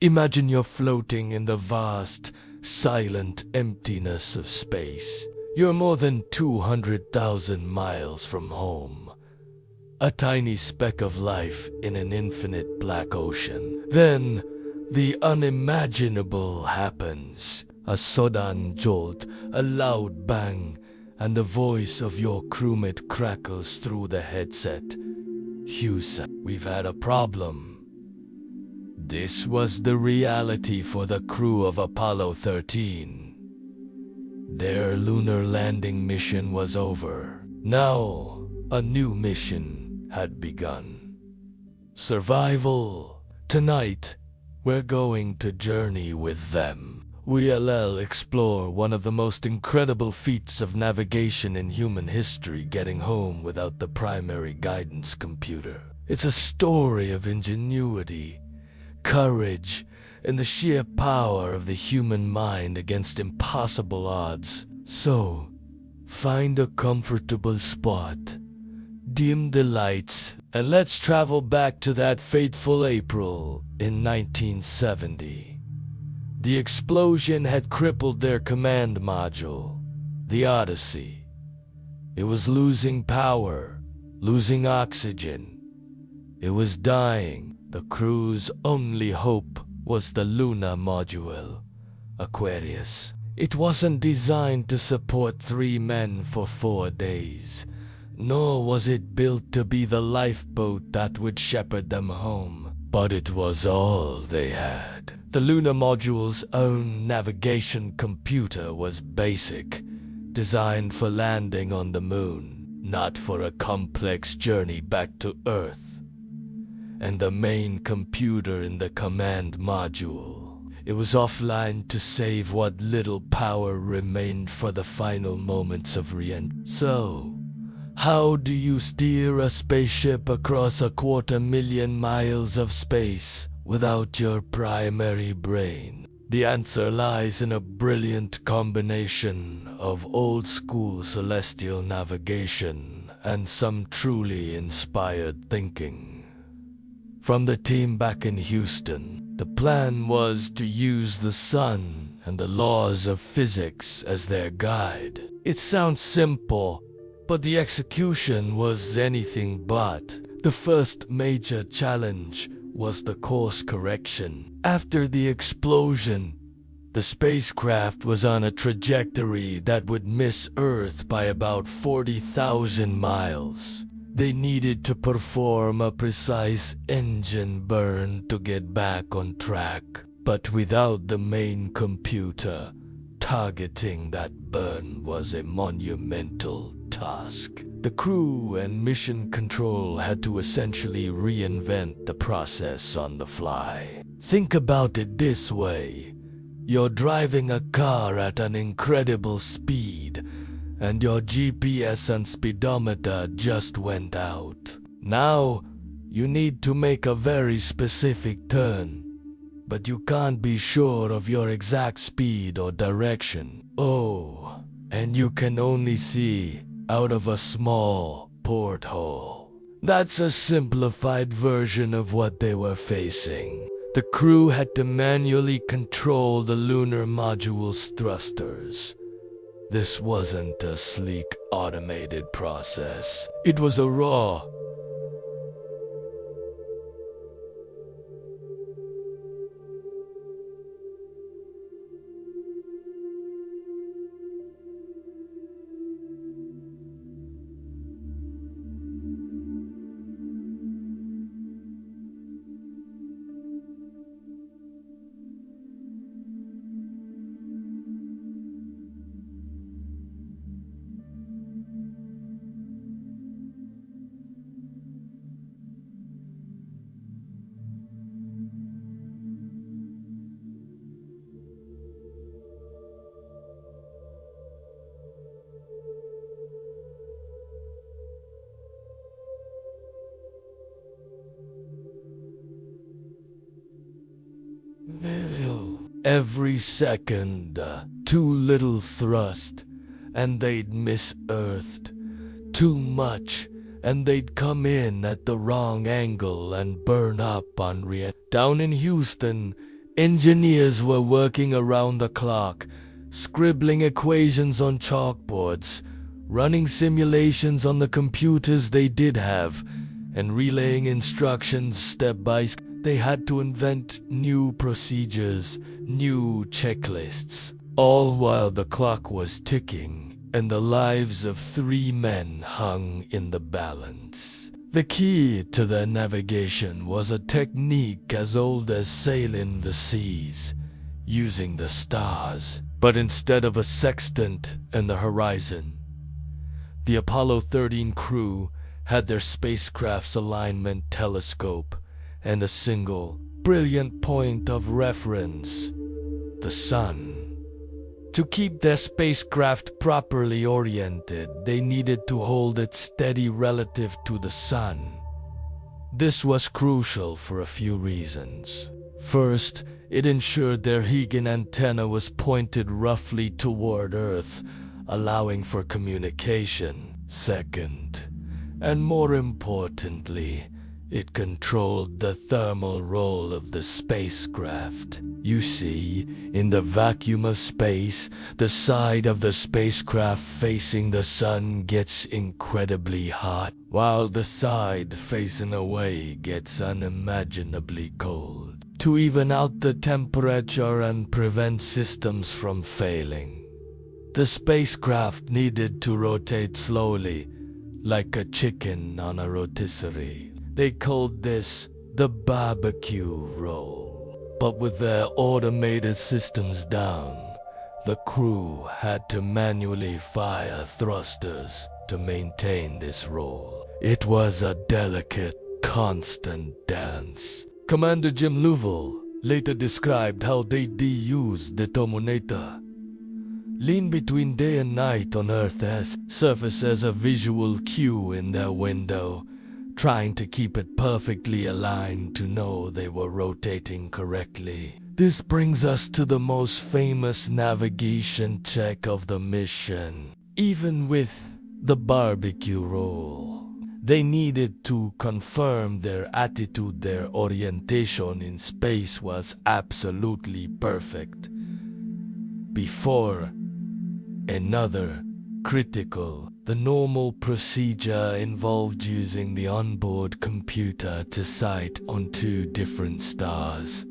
Imagine you're floating in the vast, silent emptiness of space. You're more than 200,000 miles from home. A tiny speck of life in an infinite black ocean. Then, the unimaginable happens. A sudden jolt, a loud bang, and the voice of your crewmate crackles through the headset. Houston, we've had a problem. This was the reality for the crew of Apollo 13. Their lunar landing mission was over. Now, a new mission had begun. Survival. Tonight, we're going to journey with them. We'll explore one of the most incredible feats of navigation in human history, getting home without the primary guidance computer. It's a story of ingenuity, courage, and the sheer power of the human mind against impossible odds. So, find a comfortable spot, dim the lights, and let's travel back to that fateful April in 1970. The explosion had crippled their command module, the Odyssey. It was losing power, losing oxygen. It was dying. The crew's only hope was the lunar module, Aquarius. It wasn't designed to support 3 men for 4 days, nor was it built to be the lifeboat that would shepherd them home. But it was all they had. The lunar module's own navigation computer was basic, designed for landing on the moon, not for a complex journey back to Earth. And the main computer in the command module, it was offline to save what little power remained for the final moments of re-entry. So, how do you steer a spaceship across 250,000 miles of space without your primary brain? The answer lies in a brilliant combination of old-school celestial navigation and some truly inspired thinking. From the team back in Houston, the plan was to use the sun and the laws of physics as their guide. It sounds simple, but the execution was anything but. The first major challenge was the course correction. After the explosion, the spacecraft was on a trajectory that would miss Earth by about 40,000 miles. They needed to perform a precise engine burn to get back on track, but without the main computer, targeting that burn was a monumental task. The crew and mission control had to essentially reinvent the process on the fly. Think about it this way. You're driving a car at an incredible speed, and your GPS and speedometer just went out. Now, you need to make a very specific turn, but you can't be sure of your exact speed or direction. Oh, and you can only see out of a small porthole. That's a simplified version of what they were facing. The crew had to manually control the lunar module's thrusters. This wasn't a sleek, automated process. It was a raw, every second, too little thrust, and they'd miss Earth. Too much, and they'd come in at the wrong angle and burn up on Down in Houston, Engineers were working around the clock, scribbling equations on chalkboards, running simulations on the computers they did have, and relaying instructions step by step. They had to invent new procedures, new checklists, all while the clock was ticking and the lives of 3 men hung in the balance. The key to their navigation was a technique as old as sailing the seas, using the stars. But instead of a sextant and the horizon, the Apollo 13 crew had their spacecraft's alignment telescope and a single, brilliant point of reference: the sun. To keep their spacecraft properly oriented, they needed to hold it steady relative to the sun. This was crucial for a few reasons. First, it ensured their Huygens antenna was pointed roughly toward Earth, allowing for communication. Second, and more importantly, it controlled the thermal roll of the spacecraft. You see, in the vacuum of space, the side of the spacecraft facing the sun gets incredibly hot, while the side facing away gets unimaginably cold. To even out the temperature and prevent systems from failing, the spacecraft needed to rotate slowly, like a chicken on a rotisserie. They called this the barbecue roll. But with their automated systems down, the crew had to manually fire thrusters to maintain this roll. It was a delicate, constant dance. Commander Jim Lovell later described how they used the Terminator. Lean between day and night on Earth's surface as a visual cue in their window, trying to keep it perfectly aligned to know they were rotating correctly. This brings us to the most famous navigation check of the mission. Even with the barbecue roll, they needed to confirm their attitude, their orientation in space was absolutely perfect. Before another critical, the normal procedure involved using the onboard computer to sight on 2 different stars.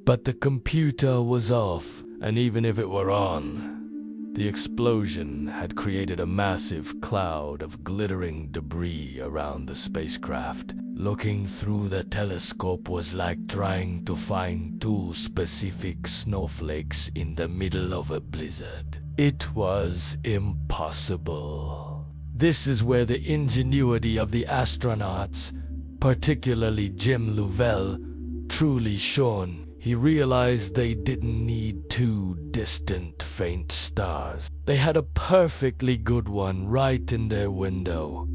But the computer was off, and even if it were on, the explosion had created a massive cloud of glittering debris around the spacecraft. Looking through the telescope was like trying to find 2 specific snowflakes in the middle of a blizzard. It was impossible. This is where the ingenuity of the astronauts, particularly Jim Lovell, truly shone. He realized they didn't need 2 distant, faint stars. They had a perfectly good one right in their window.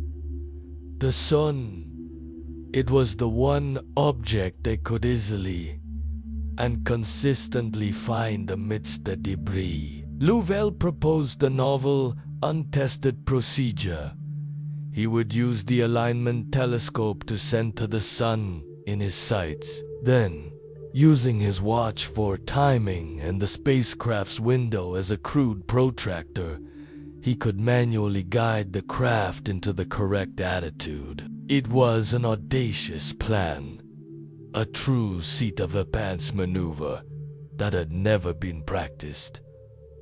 The sun. It was the one object they could easily and consistently find amidst the debris. Lovell proposed the novel, untested procedure. He would use the alignment telescope to center the sun in his sights. Then, using his watch for timing and the spacecraft's window as a crude protractor, he could manually guide the craft into the correct attitude. It was an audacious plan, a true seat-of-the-pants maneuver that had never been practiced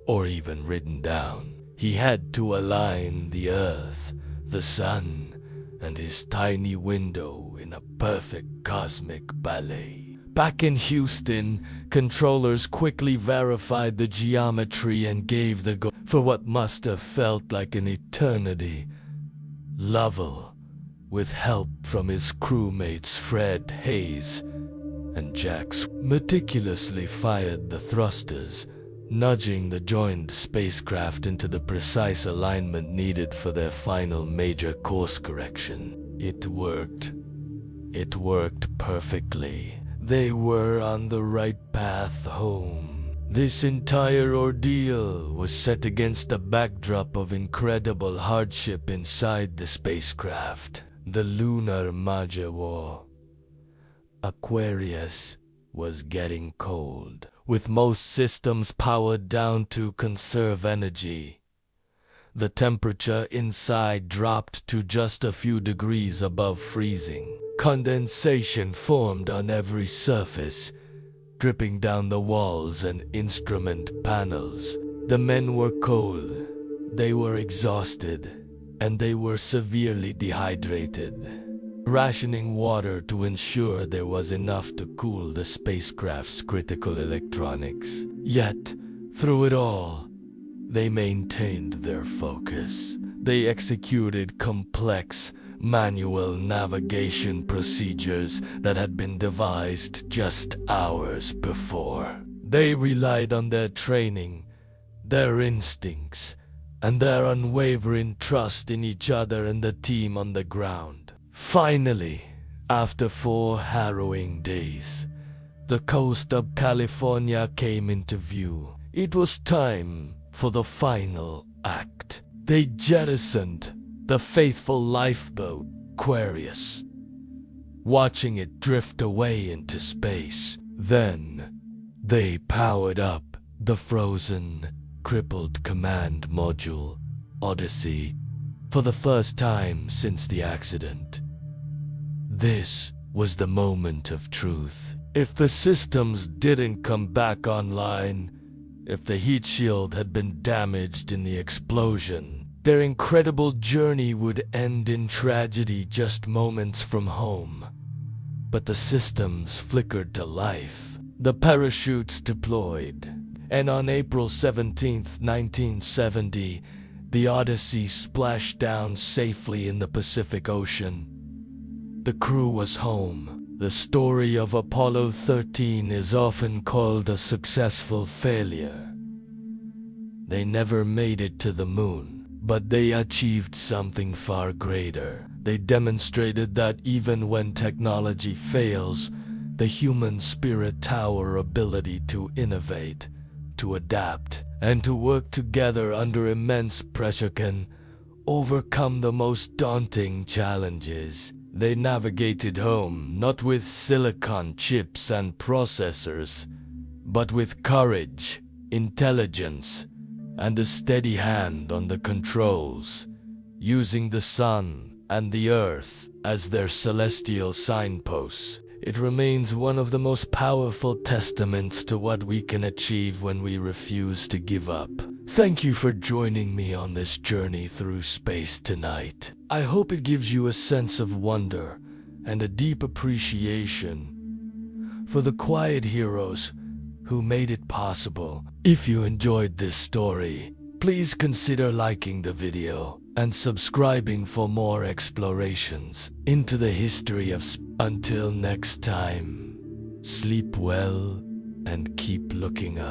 or even written down. He had to align the Earth, the sun, and his tiny window in a perfect cosmic ballet. Back in Houston, controllers quickly verified the geometry and gave the go for what must have felt like an eternity. Lovell, with help from his crewmates Fred Hayes and Jax, meticulously fired the thrusters, nudging the joined spacecraft into the precise alignment needed for their final major course correction. It worked. It worked perfectly. They were on the right path home. This entire ordeal was set against a backdrop of incredible hardship inside the spacecraft. The lunar module, Aquarius, was getting cold, with most systems powered down to conserve energy. The temperature inside dropped to just a few degrees above freezing. Condensation formed on every surface, dripping down the walls and instrument panels. The men were cold, they were exhausted, and they were severely dehydrated, rationing water to ensure there was enough to cool the spacecraft's critical electronics. Yet, through it all, they maintained their focus. They executed complex, manual navigation procedures that had been devised just hours before. They relied on their training, their instincts, and their unwavering trust in each other and the team on the ground. Finally, after 4 harrowing days, the coast of California came into view. It was time for the final act. They jettisoned the faithful lifeboat, Aquarius, watching it drift away into space. Then, they powered up the frozen, crippled command module, Odyssey, for the first time since the accident. This was the moment of truth. If the systems didn't come back online, if the heat shield had been damaged in the explosion, their incredible journey would end in tragedy just moments from home. But the systems flickered to life. The parachutes deployed, and on April 17, 1970, the Odyssey splashed down safely in the Pacific Ocean. The crew was home. The story of Apollo 13 is often called a successful failure. They never made it to the moon, but they achieved something far greater. They demonstrated that even when technology fails, the human spirit, our ability to innovate, to adapt, and to work together under immense pressure can overcome the most daunting challenges. They navigated home not with silicon chips and processors, but with courage, intelligence, and a steady hand on the controls, using the sun and the earth as their celestial signposts. It remains one of the most powerful testaments to what we can achieve when we refuse to give up. Thank you for joining me on this journey through space tonight. I hope it gives you a sense of wonder and a deep appreciation for the quiet heroes who made it possible. If you enjoyed this story, please consider liking the video and subscribing for more explorations into the history of space. Until next time, sleep well and keep looking up.